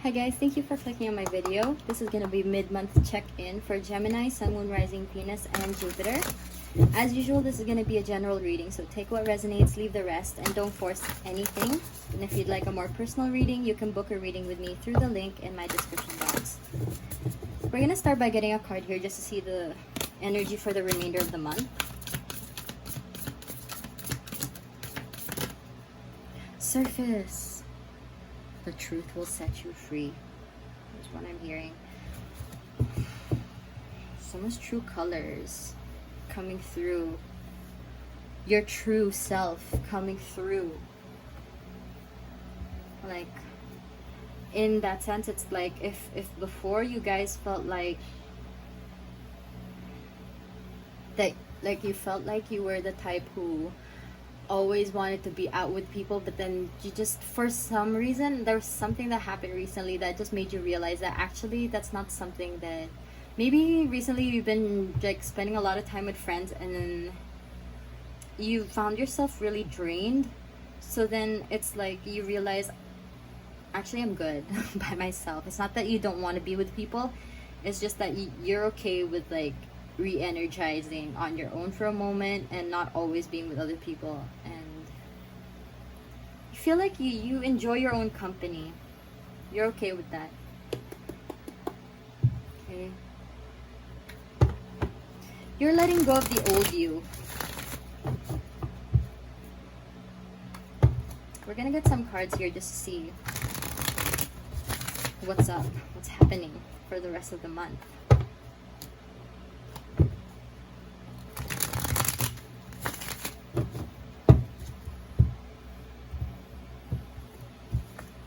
Hi guys, thank you for clicking on my video. This is going to be mid-month check-in for Gemini, Sun, Moon, Rising, Venus, and Jupiter. As usual, this is going to be a general reading, so take what resonates, leave the rest, and don't force anything. And if you'd like a more personal reading, you can book a reading with me through the link in my description box. We're going to start by getting a card here just to see the energy for the remainder of the month. Surface. The truth will set you free. That's what I'm hearing. So much true colors coming through. Your true self coming through. Like, in that sense, it's like if before you guys felt like that, like you felt like you were the type who always wanted to be out with people, but then you just, for some reason, there was something that happened recently that just made you realize that actually that's not something that, maybe recently you've been like spending a lot of time with friends and then you found yourself really drained. So then it's like you realize, actually I'm good by myself. It's not that you don't want to be with people, it's just that you're okay with like re-energizing on your own for a moment and not always being with other people, and you feel like you enjoy your own company. You're okay with that. Okay, you're letting go of the old you. We're gonna get some cards here just to see what's up, what's happening for the rest of the month.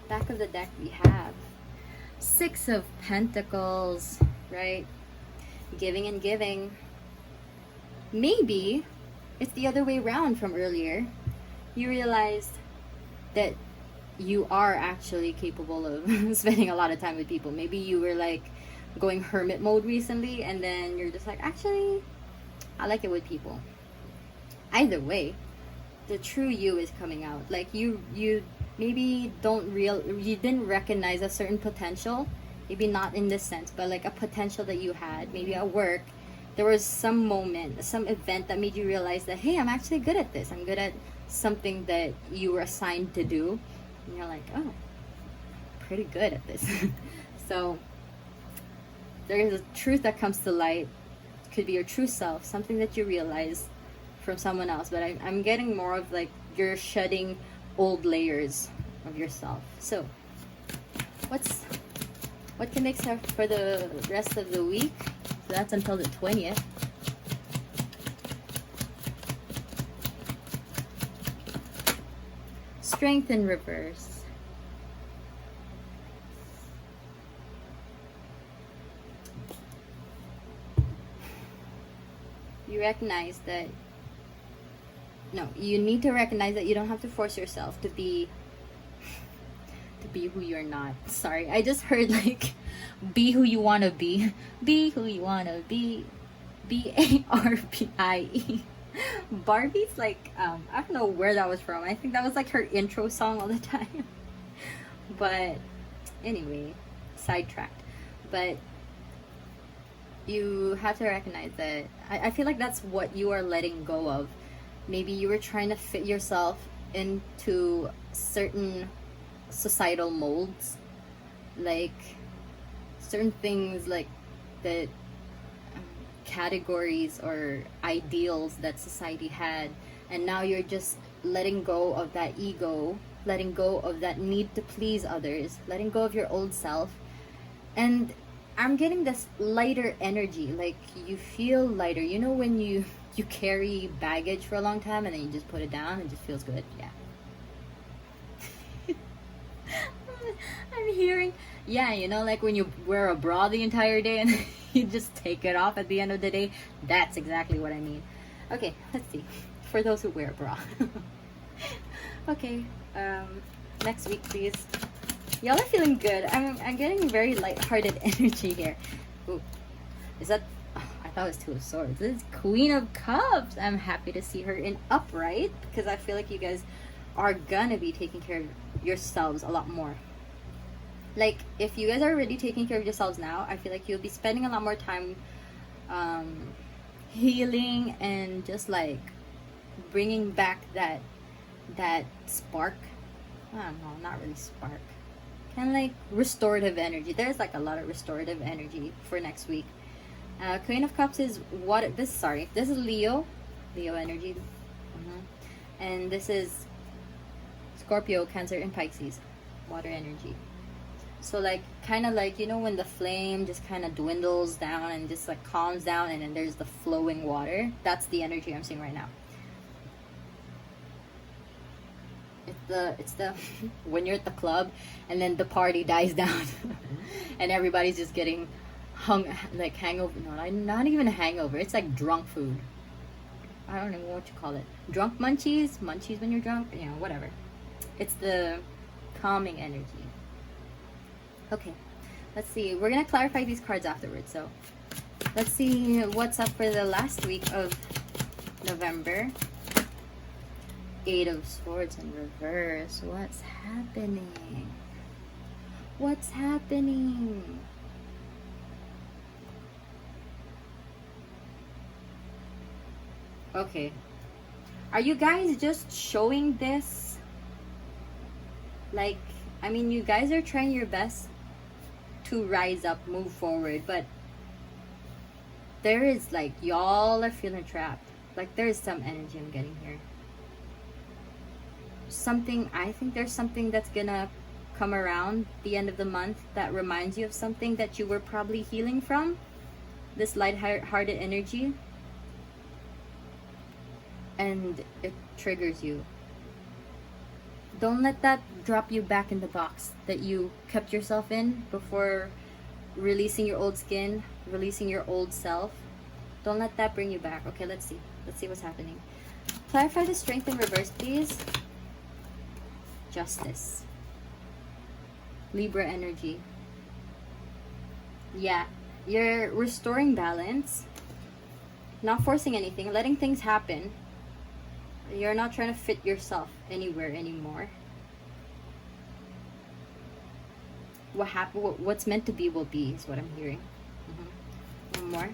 Back of the deck we have Six of Pentacles, right? Giving and giving. Maybe it's the other way around from earlier. You realized that you are actually capable of spending a lot of time with people. Maybe you were like going hermit mode recently and then you're just like, actually I like it with people. Either way, the true you is coming out. Like you maybe you didn't recognize a certain potential, maybe not in this sense, but like a potential that you had, maybe at work. There was some moment, some event that made you realize that, hey, I'm actually good at this. I'm good at something that you were assigned to do. And you're like, oh, pretty good at this. So there is a truth that comes to light. It could be your true self, something that you realize from someone else. But I'm getting more of like you're shedding old layers of yourself. So what can make sense for the rest of the week? So that's until the 20th. Strength in reverse. You recognize that, no, you need to recognize that you don't have to force yourself to be who you're not. Sorry, I just heard like be who you want to be. Be who you want to be. Barbie. Barbie's like, I don't know where that was from. I think that was like her intro song all the time. But anyway, sidetracked. But you have to recognize that I feel like that's what you are letting go of. Maybe you were trying to fit yourself into certain societal molds, like certain things like that, categories or ideals that society had, and now you're just letting go of that ego, letting go of that need to please others, letting go of your old self. And I'm getting this lighter energy, like you feel lighter. You know when you carry baggage for a long time and then you just put it down and it just feels good. Yeah. I'm hearing, yeah, you know, like when you wear a bra the entire day and you just take it off at the end of the day. That's exactly what I mean. Okay, let's see. For those who wear a bra. Okay, next week, please. Y'all are feeling good. I'm getting very lighthearted energy here. Ooh, is that? Oh, I thought it was Two of Swords. This is Queen of Cups. I'm happy to see her in upright because I feel like you guys are gonna be taking care of yourselves a lot more. Like, if you guys are already taking care of yourselves now, I feel like you'll be spending a lot more time healing and just like bringing back that spark. I don't know, not really spark, kind of like restorative energy. There's like a lot of restorative energy for next week. Queen of Cups is what this, sorry, this is Leo energy. And this is Scorpio, Cancer, and Pisces, water energy. So like, kind of like, you know, when the flame just kind of dwindles down and just like calms down, and then there's the flowing water. That's the energy I'm seeing right now. It's the when you're at the club and then the party dies down and everybody's just getting like hangover. No, not even a hangover. It's like drunk food. I don't know what you call it. Drunk munchies when you're drunk. You know, whatever. It's the calming energy. Okay, let's see. We're gonna clarify these cards afterwards. So let's see what's up for the last week of November. 8 of Swords in reverse. What's happening? What's happening? Okay. Are you guys just showing this? Like, I mean, you guys are trying your best to rise up, move forward, but there is like, y'all are feeling trapped. Like, there is some energy I'm getting here. I think there's something that's gonna come around the end of the month that reminds you of something that you were probably healing from. This light-hearted energy. And it triggers you. Don't let that drop you back in the box that you kept yourself in before releasing your old skin, releasing your old self. Don't let that bring you back. Okay, let's see. Let's see what's happening. Clarify the strength in reverse, please. Justice. Libra energy. Yeah, you're restoring balance. Not forcing anything, letting things happen. You're not trying to fit yourself anywhere anymore. What's meant to be will be, is what I'm hearing. One more.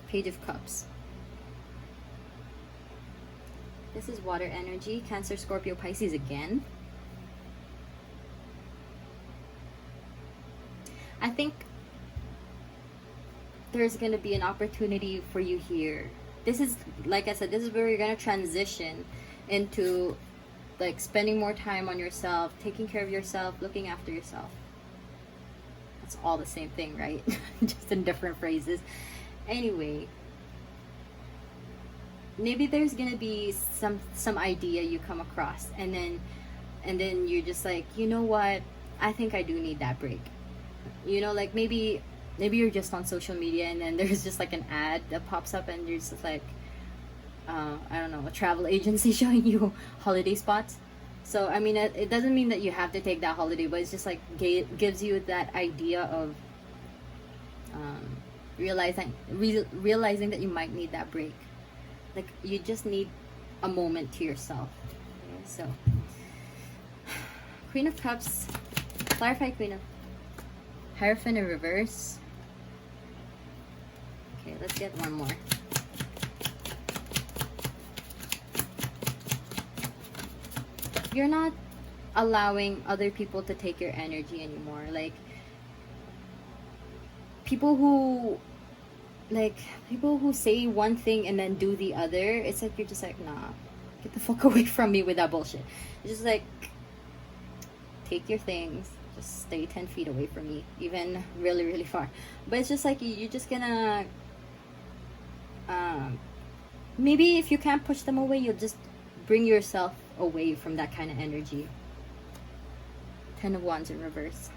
Page of Cups. This is water energy. Cancer, Scorpio, Pisces again. I think there's going to be an opportunity for you here. This is, like I said, this is where you're going to transition into like spending more time on yourself, taking care of yourself, looking after yourself. It's all the same thing, right? Just in different phrases. Anyway, maybe there's going to be some idea you come across, and then you're just like, you know what? I think I do need that break. You know, like maybe you're just on social media and then there's just like an ad that pops up and you're just like, I don't know, a travel agency showing you holiday spots. So, I mean, it doesn't mean that you have to take that holiday, but it's just like gives you that idea of realizing that you might need that break. Like, you just need a moment to yourself. Okay, so, Queen of Cups, clarify Queen of Hierophant in reverse. Okay, let's get one more. You're not allowing other people to take your energy anymore. Like, people who say one thing and then do the other, it's like you're just like, nah, get the fuck away from me with that bullshit. It's just like, take your things, just stay 10 feet away from me, even really, really far. But it's just like, you're just gonna, maybe if you can't push them away, you'll just bring yourself away from that kind of energy. 10 of Wands in reverse.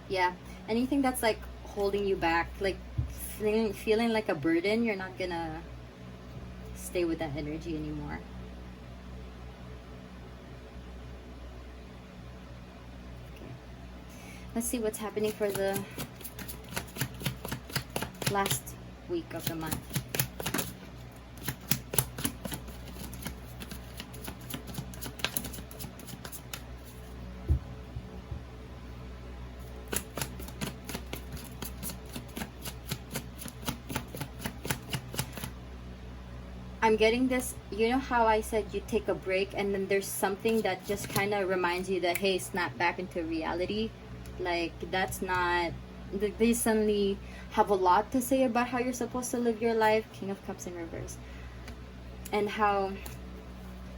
Yeah, anything that's like holding you back, like feeling like a burden, you're not gonna stay with that energy anymore. Okay, let's see what's happening for the last week of the month. I'm getting this, you know how I said you take a break and then there's something that just kind of reminds you that, hey, snap back into reality. Like, that's not, they suddenly have a lot to say about how you're supposed to live your life. King of Cups in reverse. And how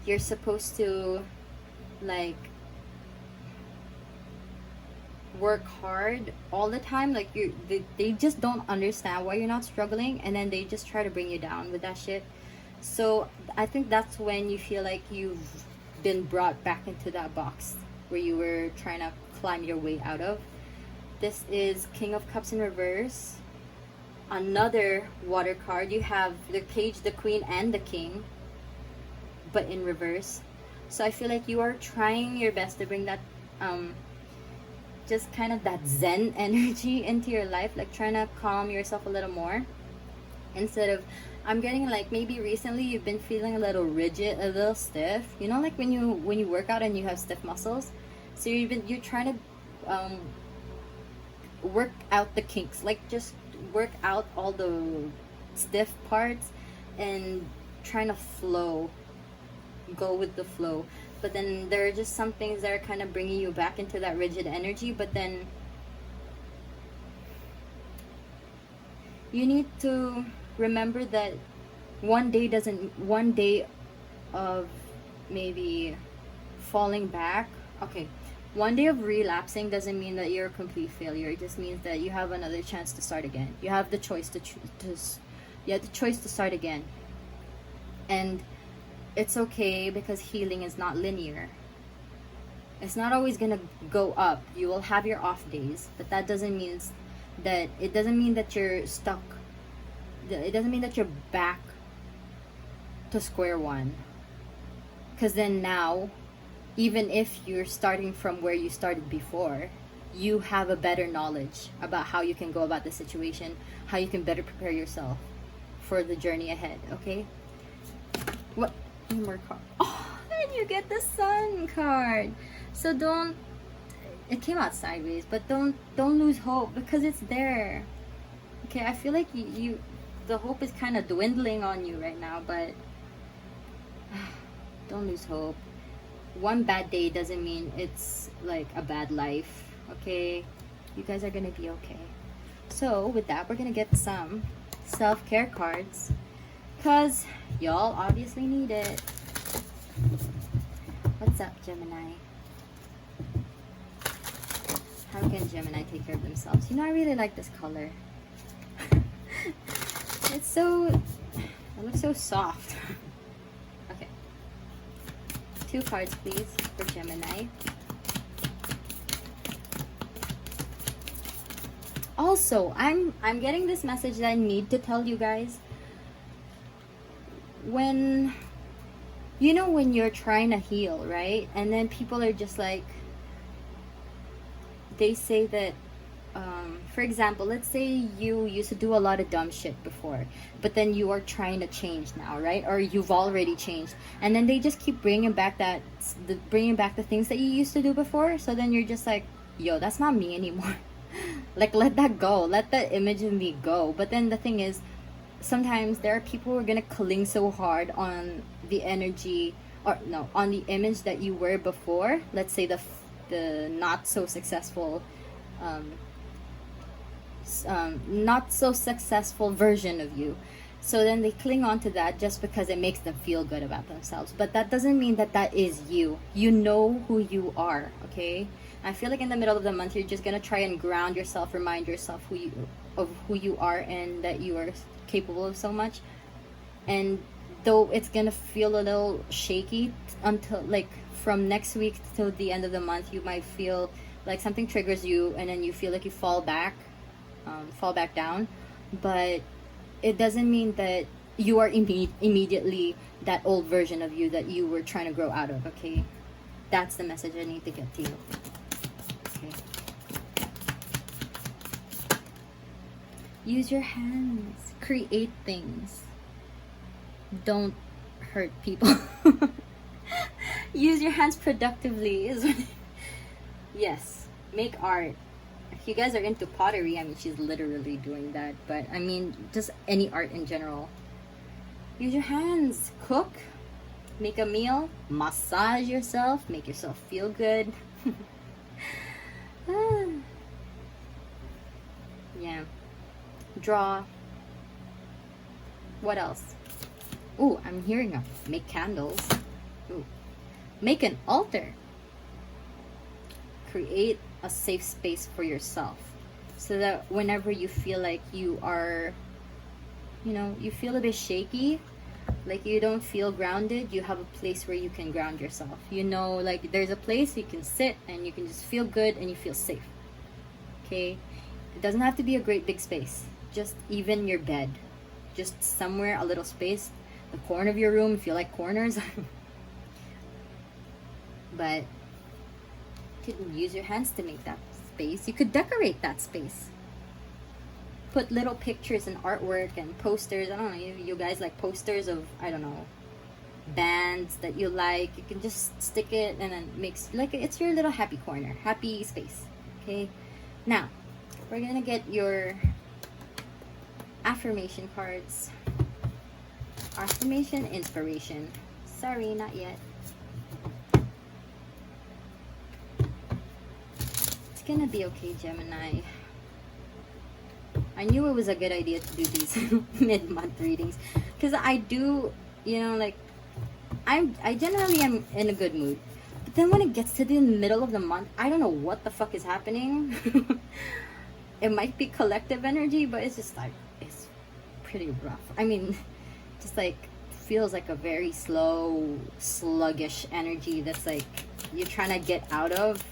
you're supposed to, like, work hard all the time. Like, they just don't understand why you're not struggling, and then they just try to bring you down with that shit. So I think that's when you feel like you've been brought back into that box where you were trying to climb your way out of. This is King of Cups in reverse. Another water card. You have the Page, the Queen, and the King, but in reverse. So I feel like you are trying your best to bring that just kind of that zen energy into your life, like trying to calm yourself a little more. Instead of, I'm getting like, maybe recently you've been feeling a little rigid, a little stiff, you know, like when you work out and you have stiff muscles. So you're trying to work out the kinks, like just work out all the stiff parts and trying to flow, go with the flow. But then there are just some things that are kind of bringing you back into that rigid energy. But then you need to remember that one day of maybe falling back, okay, one day of relapsing doesn't mean that you're a complete failure. It just means that you have another chance to start again. You have the choice to start again. And it's okay, because healing is not linear. It's not always gonna go up. You will have your off days, but that doesn't mean that you're stuck. It doesn't mean that you're back to square one. Because then now, even if you're starting from where you started before, you have a better knowledge about how you can go about the situation, how you can better prepare yourself for the journey ahead. Okay? What? One more card. Oh, and you get the Sun card. So don't. It came out sideways, but don't lose hope, because it's there. Okay, I feel like the hope is kind of dwindling on you right now, but don't lose hope. One bad day doesn't mean it's like a bad life. Okay, you guys are gonna be okay. So with that, we're gonna get some self-care cards, because y'all obviously need it. What's up, Gemini? How can Gemini take care of themselves? You know, I really like this color. It looks so soft. Okay. 2 cards, please, for Gemini. Also, I'm getting this message that I need to tell you guys. When you're trying to heal, right? And then people are just like, they say that, for example, let's say you used to do a lot of dumb shit before, but then you are trying to change now, right? Or you've already changed, and then they just keep bringing back the things that you used to do before. So then you're just like, yo, that's not me anymore. Like, let that go, let that image of me go. But then the thing is, sometimes there are people who are gonna cling so hard on the energy, or no, on the image that you were before. Let's say the not so successful version of you. So then they cling on to that just because it makes them feel good about themselves. But that doesn't mean that is you. You know who you are, okay? I feel like in the middle of the month, you're just gonna try and ground yourself, remind yourself of who you are, and that you are capable of so much. And though it's gonna feel a little shaky until, like, from next week till the end of the month, you might feel like something triggers you, and then you feel like you fall back down. But it doesn't mean that you are immediately that old version of you that you were trying to grow out of. Okay, that's the message I need to get to you. Okay, use your hands, create things, don't hurt people. Use your hands productively is what yes, make art. If you guys are into pottery, I mean, she's literally doing that. But I mean, just any art in general. Use your hands. Cook. Make a meal. Massage yourself. Make yourself feel good. Yeah. Draw. What else? Ooh, I'm hearing make candles. Ooh. Make an altar. Create a safe space for yourself, so that whenever you feel like you are, you feel a bit shaky, like you don't feel grounded, you have a place where you can ground yourself. Like there's a place you can sit and you can just feel good and you feel safe. Okay? It doesn't have to be a great big space. Just even your bed. Just somewhere, a little space. The corner of your room, if you like corners. But you could use your hands to make that space. You could decorate that space. Put little pictures and artwork and posters. I don't know, you guys like posters of, I don't know, bands that you like. You can just stick it and then like it's your little happy corner, happy space. Okay? Now, we're gonna get your affirmation cards. Affirmation, inspiration. Sorry, not yet. It's gonna be okay, Gemini. I knew it was a good idea to do these mid-month readings, because I do, like I generally am in a good mood, but then when it gets to the middle of the month, I don't know what the fuck is happening. It might be collective energy, but it's just like, it's pretty rough. I mean, just like feels like a very slow, sluggish energy that's like you're trying to get out of.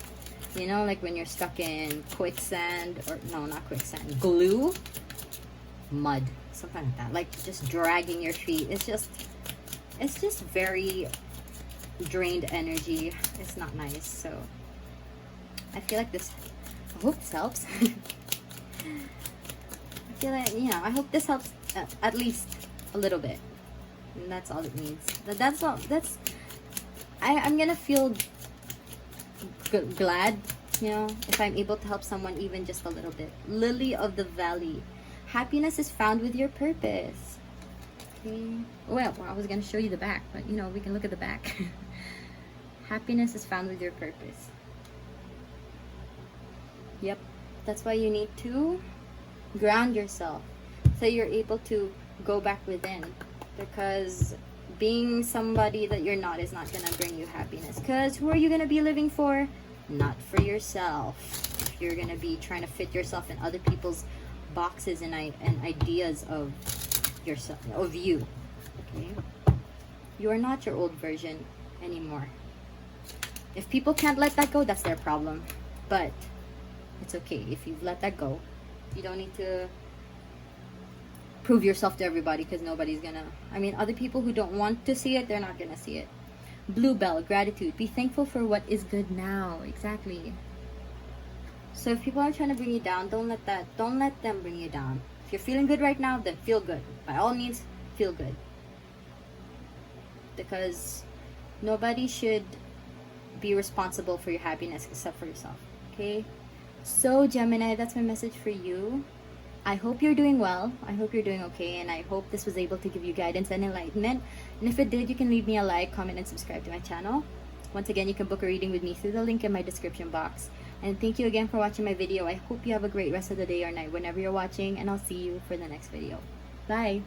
Like when you're stuck in quicksand, or no, not quicksand, glue, mud, something like that. Like just dragging your feet. It's just very drained energy. It's not nice. So I feel like I hope this helps. I feel like, I hope this helps at least a little bit. And that's all it needs. That's all. I'm gonna feel glad, if I'm able to help someone even just a little bit. Lily of the Valley. Happiness is found with your purpose. Okay. Well, I was going to show you the back, but we can look at the back. Happiness is found with your purpose. Yep. That's why you need to ground yourself, so you're able to go back within, because being somebody that you're not is not going to bring you happiness. Because who are you going to be living for? Not for yourself. If you're going to be trying to fit yourself in other people's boxes and ideas of yourself, of you. Okay? You are not your old version anymore. If people can't let that go, that's their problem. But it's okay if you've let that go. You don't need to prove yourself to everybody, because nobody's gonna, other people who don't want to see it, they're not gonna see it. Bluebell, gratitude. Be thankful for what is good now. Exactly. So if people are trying to bring you down, don't let them bring you down. If you're feeling good right now, then feel good. By all means, feel good. Because nobody should be responsible for your happiness except for yourself. Okay? So Gemini, that's my message for you. I hope you're doing well. I hope you're doing okay. And I hope this was able to give you guidance and enlightenment. And if it did, you can leave me a like, comment, and subscribe to my channel. Once again, you can book a reading with me through the link in my description box. And thank you again for watching my video. I hope you have a great rest of the day or night whenever you're watching. And I'll see you for the next video. Bye!